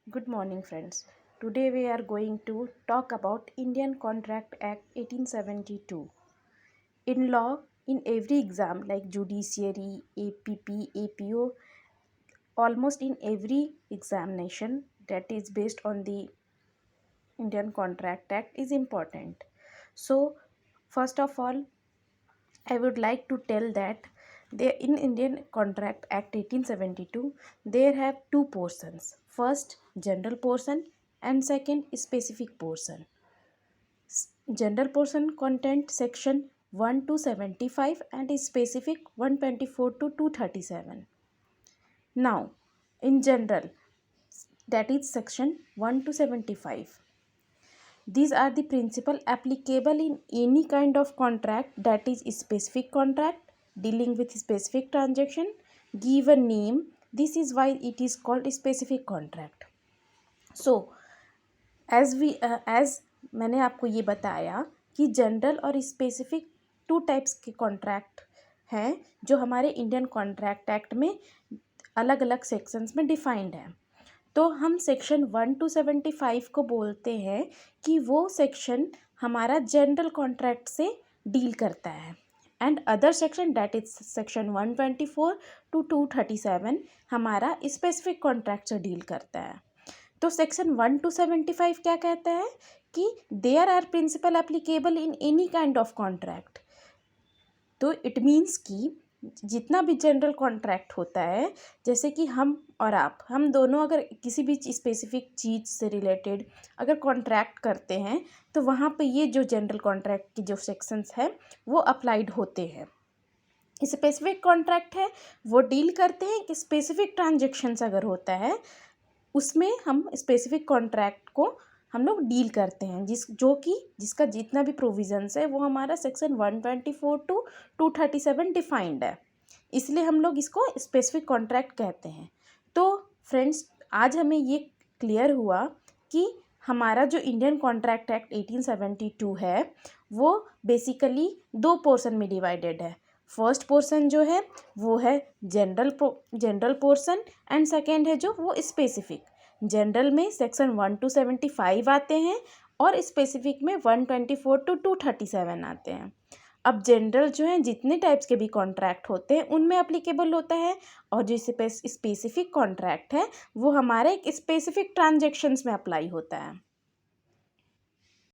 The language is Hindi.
Good morning, friends. Today we are going to talk about Indian Contract Act 1872. In law, in every exam like judiciary, APP, APO, almost in every examination that is based on the Indian Contract Act is important. So, first of all, I would like to tell that in Indian Contract Act 1872, there have two portions. First, general portion and second, specific portion. General portion content section 1 to 75 and is specific 124 to 237. Now, in general, that is section 1 to 75. These are the principle applicable in any kind of contract, that is specific contract dealing with specific transaction, give a name. This is why it is called specific contract. So as मैंने आपको ये बताया कि जनरल और स्पेसिफिक टू टाइप्स के कॉन्ट्रैक्ट हैं जो हमारे इंडियन कॉन्ट्रैक्ट एक्ट में अलग अलग सेक्शंस में डिफाइंड है। तो हम सेक्शन 1 to 75 को बोलते हैं कि वो सेक्शन हमारा जनरल कॉन्ट्रैक्ट से डील करता है and other section that is section 124 to 237 हमारा स्पेसिफिक कॉन्ट्रैक्ट से डील करता है। तो सेक्शन 1 to 75 क्या कहता है कि there are principle applicable in any kind of contract. तो इट मीन्स कि जितना भी जनरल कॉन्ट्रैक्ट होता है, जैसे कि हम और आप, हम दोनों अगर किसी भी स्पेसिफिक चीज़ से रिलेटेड अगर कॉन्ट्रैक्ट करते हैं तो वहाँ पे ये जो जनरल कॉन्ट्रैक्ट की जो सेक्शंस है वो अप्लाइड होते हैं। स्पेसिफिक कॉन्ट्रैक्ट है वो डील करते हैं कि स्पेसिफिक ट्रांजेक्शन्स अगर होता है उसमें हम स्पेसिफिक कॉन्ट्रैक्ट को हम लोग डील करते हैं जिसका जितना भी प्रोविजंस है वो हमारा सेक्शन 124 to 237 डिफाइंड है, इसलिए हम लोग इसको स्पेसिफिक कॉन्ट्रैक्ट कहते हैं। तो फ्रेंड्स, आज हमें ये क्लियर हुआ कि हमारा जो इंडियन कॉन्ट्रैक्ट एक्ट 1872 है वो बेसिकली दो पोर्शन में डिवाइडेड है। फर्स्ट पोर्शन जो है वो है जनरल पोर्शन एंड सेकेंड है जो वो स्पेसिफिक। जनरल में सेक्शन 1 to 75 आते हैं और स्पेसिफिक में 124 to 237 आते हैं। अब जनरल जो है जितने टाइप्स के भी कॉन्ट्रैक्ट होते हैं उनमें अप्लीकेबल होता है और जो स्पेसिफिक कॉन्ट्रैक्ट है वो हमारे एक स्पेसिफिक ट्रांजेक्शन्स में अप्लाई होता है।